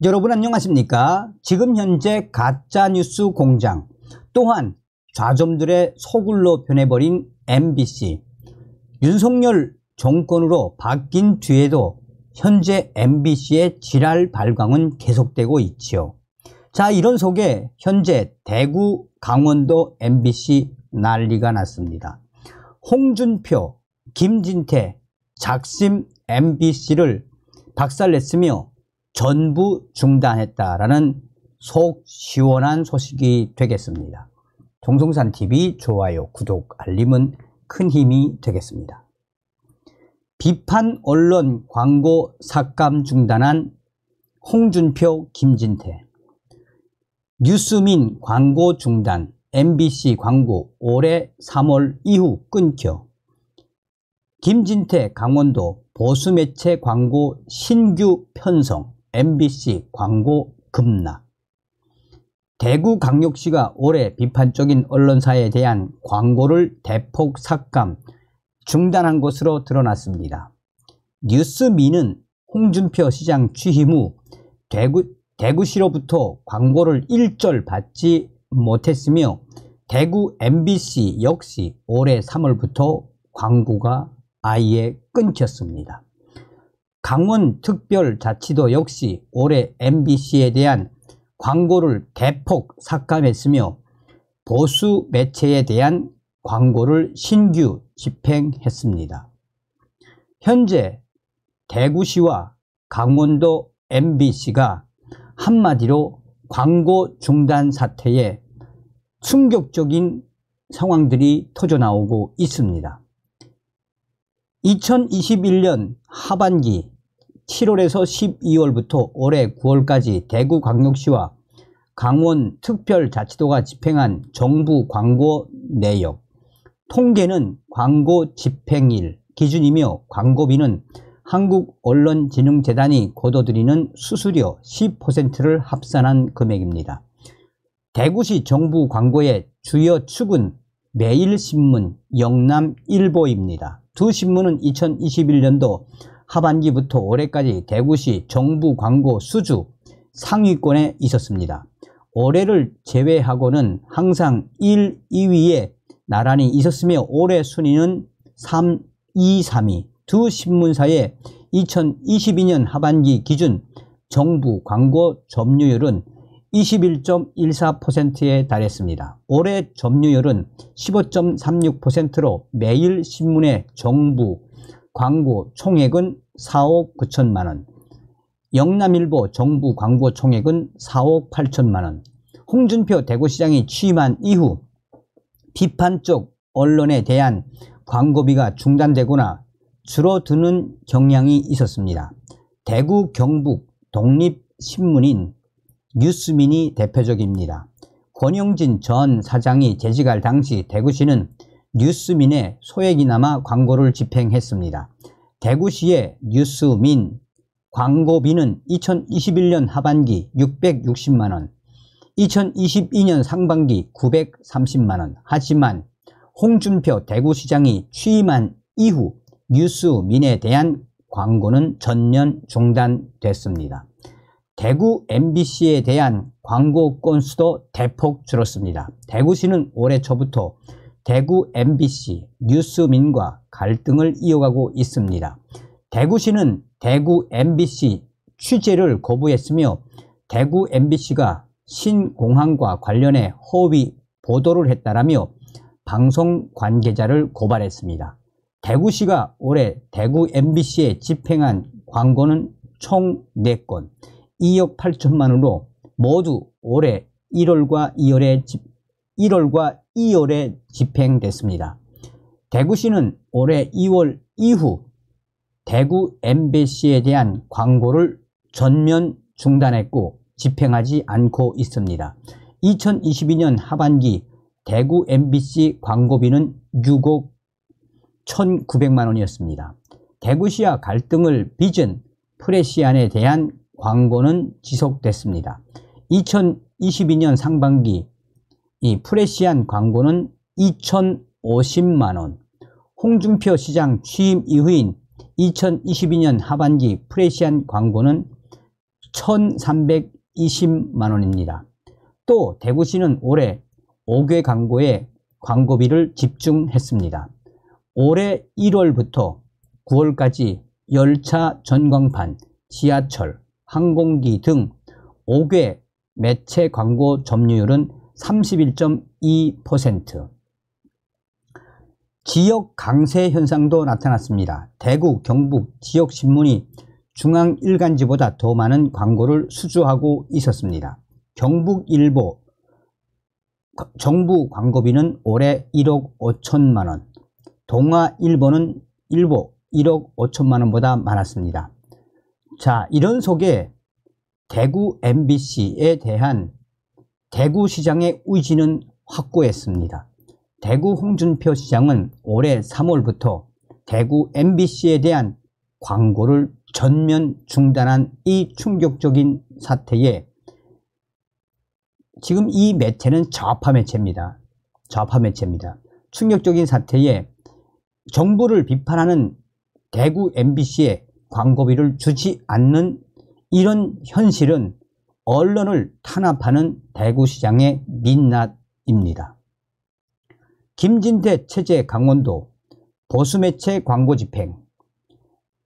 여러분 안녕하십니까? 지금 현재 가짜뉴스 공장 또한 좌좀들의 소굴로 변해버린 MBC 윤석열 정권으로 바뀐 뒤에도 현재 MBC의 지랄 발광은 계속되고 있지요. 자, 이런 속에 현재 대구 강원도 MBC 난리가 났습니다. 홍준표, 김진태, 작심 MBC를 박살냈으며 전부 중단했다라는 속 시원한 소식이 되겠습니다. 동성산TV 좋아요, 구독, 알림은 큰 힘이 되겠습니다. 비판 언론 광고 삭감 중단한 홍준표, 김진태. 뉴스민 광고 중단, MBC 광고 올해 3월 이후 끊겨. 김진태 강원도 보수매체 광고 신규 편성, MBC 광고 급락. 대구광역시가 올해 비판적인 언론사에 대한 광고를 대폭 삭감, 중단한 것으로 드러났습니다. 뉴스민은 홍준표 시장 취임 후 대구시로부터 광고를 일절 받지 못했으며 대구 MBC 역시 올해 3월부터 광고가 아예 끊겼습니다. 강원특별자치도 역시 올해 MBC에 대한 광고를 대폭 삭감했으며 보수 매체에 대한 광고를 신규 집행했습니다. 현재 대구시와 강원도 MBC가 한마디로 광고 중단 사태에 충격적인 상황들이 터져나오고 있습니다. 2021년 하반기 7월에서 12월부터 올해 9월까지 대구광역시와 강원특별자치도가 집행한 정부 광고 내역, 통계는 광고 집행일 기준이며 광고비는 한국언론진흥재단이 거둬들이는 수수료 10%를 합산한 금액입니다. 대구시 정부 광고의 주요 축은 매일신문, 영남일보입니다. 두 신문은 2021년도 하반기부터 올해까지 대구시 정부 광고 수주 상위권에 있었습니다. 올해를 제외하고는 항상 1, 2위에 나란히 있었으며 올해 순위는 3, 2, 3위. 두 신문사의 2022년 하반기 기준 정부 광고 점유율은 21.14%에 달했습니다. 올해 점유율은 15.36%로 매일신문의 정부 광고 총액은 4억 9천만원, 영남일보 정부 광고 총액은 4억 8천만원. 홍준표 대구시장이 취임한 이후 비판적 언론에 대한 광고비가 중단되거나 줄어드는 경향이 있었습니다. 대구 경북 독립신문인 뉴스민이 대표적입니다. 권영진 전 사장이 재직할 당시 대구시는 뉴스민의 소액이나마 광고를 집행했습니다. 대구시의 뉴스민 광고비는 2021년 하반기 660만원, 2022년 상반기 930만원. 하지만 홍준표 대구시장이 취임한 이후 뉴스민에 대한 광고는 전면 중단됐습니다. 대구 MBC에 대한 광고 건수도 대폭 줄었습니다. 대구시는 올해 초부터 대구 MBC, 뉴스민과 갈등을 이어가고 있습니다. 대구시는 대구 MBC 취재를 거부했으며 대구 MBC가 신공항과 관련해 허위 보도를 했다라며 방송 관계자를 고발했습니다. 대구시가 올해 대구 MBC에 집행한 광고는 총 4건, 2억 8천만원으로 모두 올해 1월과 2월에 집행됐습니다. 대구시는 올해 2월 이후 대구 MBC에 대한 광고를 전면 중단했고 집행하지 않고 있습니다. 2022년 하반기 대구 MBC 광고비는 6억 1,900만원이었습니다. 대구시와 갈등을 빚은 프레시안에 대한 광고는 지속됐습니다. 2022년 상반기 이 프레시안 광고는 2,050만원, 홍준표 시장 취임 이후인 2022년 하반기 프레시안 광고는 1320만 원입니다. 또 대구시는 올해 5개 광고에 광고비를 집중했습니다. 올해 1월부터 9월까지 열차, 전광판, 지하철, 항공기 등 5개 매체 광고 점유율은 31.2%. 지역 강세 현상도 나타났습니다. 대구, 경북 지역신문이 중앙일간지보다 더 많은 광고를 수주하고 있었습니다. 경북일보 정부 광고비는 올해 1억 5천만 원, 동아일보는 1억 5천만 원보다 많았습니다. 자, 이런 속에 대구 MBC에 대한 대구시장의 의지는 확고했습니다. 대구 홍준표 시장은 올해 3월부터 대구 MBC에 대한 광고를 전면 중단한 이 충격적인 사태에 지금 이 매체는 좌파 매체입니다. 충격적인 사태에 정부를 비판하는 대구 MBC에 광고비를 주지 않는 이런 현실은 언론을 탄압하는 대구시장의 민낯입니다. 김진태 체제 강원도 보수매체 광고 집행,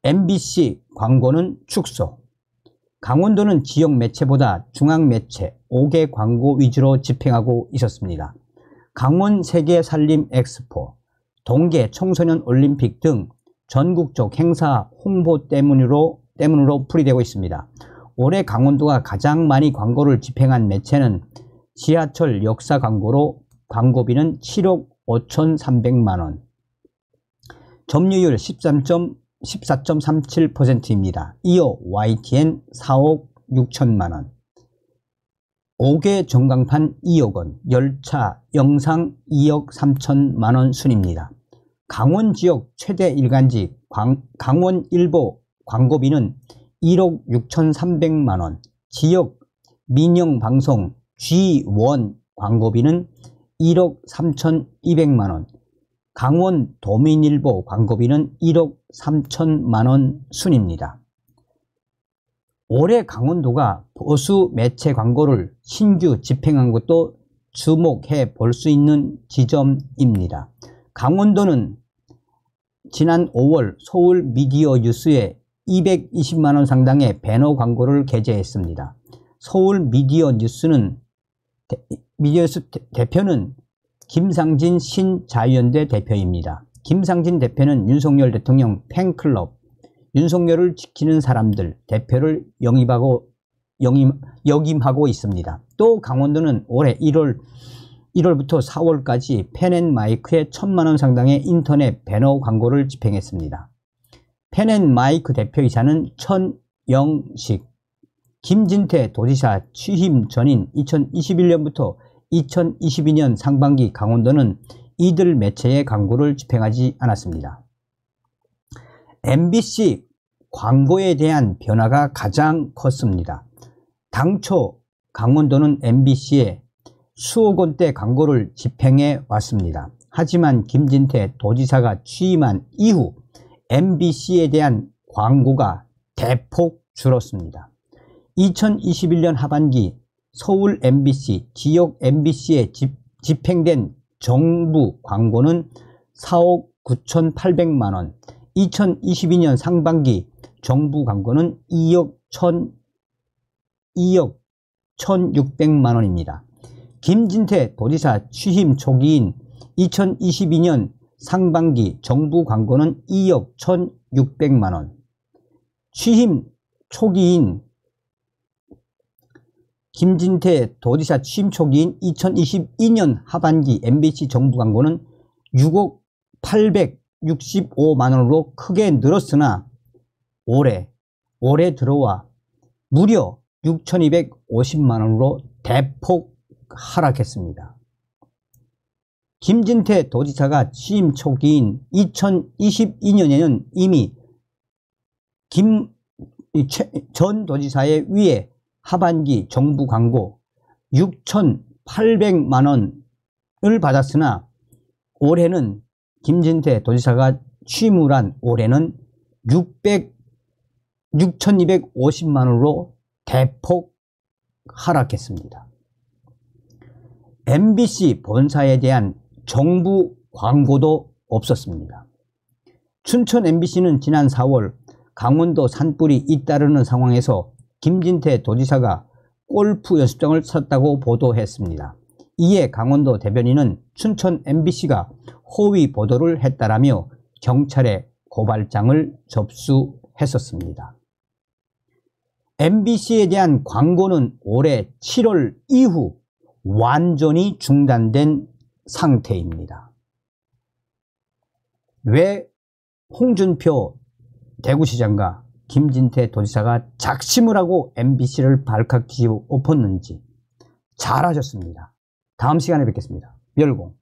MBC 광고는 축소. 강원도는 지역 매체보다 중앙 매체 5개 광고 위주로 집행하고 있었습니다. 강원 세계 살림 엑스포, 동계 청소년 올림픽 등 전국적 행사 홍보 때문으로 풀이되고 있습니다. 올해 강원도가 가장 많이 광고를 집행한 매체는 지하철 역사 광고로 광고비는 7억 5,300만 원, 점유율 14.37%입니다. 이어 YTN 4억 6천만 원, 5개 전광판 2억 원, 열차, 영상 2억 3천만 원 순입니다. 강원 지역 최대 일간지 강원일보 광고비는 1억 6,300만 원, 지역 민영방송 G1 광고비는 1억 3,200만 원, 강원 도민일보 광고비는 1억 3천만 원 순입니다. 올해 강원도가 보수 매체 광고를 신규 집행한 것도 주목해 볼 수 있는 지점입니다. 강원도는 지난 5월 서울 미디어 뉴스에 220만 원 상당의 배너 광고를 게재했습니다. 서울 미디어 뉴스는 대표는 김상진 신자유연대 대표입니다. 김상진 대표는 윤석열 대통령 팬클럽, 윤석열을 지키는 사람들 대표를 역임하고 있습니다. 또 강원도는 올해 1월부터 4월까지 펜앤마이크에 1,000만 원 상당의 인터넷 배너 광고를 집행했습니다. 펜앤마이크 대표이사는 천영식, 김진태 도지사 취임 전인 2021년부터 2022년 상반기 강원도는 이들 매체의 광고를 집행하지 않았습니다. MBC 광고에 대한 변화가 가장 컸습니다. 당초 강원도는 MBC에 수억 원대 광고를 집행해 왔습니다. 하지만 김진태 도지사가 취임한 이후 MBC에 대한 광고가 대폭 줄었습니다. 2021년 하반기 서울 MBC, 지역 MBC에 집행된 정부 광고는 4억 9,800만 원, 2022년 상반기 정부 광고는 2억 1,600만 원입니다. 김진태 도지사 취임 초기인 2022년 상반기 정부 광고는 2억 1,600만 원, 취임 초기인 김진태 도지사 취임 초기인 2022년 하반기 MBC 정부 광고는 6억 865만 원으로 크게 늘었으나 올해 들어와 무려 6,250만 원으로 대폭 하락했습니다. 김진태 도지사가 취임 초기인 2022년에는 이미 전 도지사의 위에 하반기 정부 광고 6,800만 원을 받았으나 올해는 김진태 도지사가 취임을 한 올해는 6,250만 원으로 대폭 하락했습니다. MBC 본사에 대한 정부 광고도 없었습니다. 춘천 MBC는 지난 4월 강원도 산불이 잇따르는 상황에서 김진태 도지사가 골프 연습장을 샀다고 보도했습니다. 이에 강원도 대변인은 춘천 MBC가 허위 보도를 했다라며 경찰에 고발장을 접수했었습니다. MBC에 대한 광고는 올해 7월 이후 완전히 중단된 상태입니다. 왜 홍준표 대구시장과 김진태 도지사가 작심을 하고 MBC를 발칵 뒤집어 엎었는지 잘하셨습니다. 다음 시간에 뵙겠습니다. 멸공.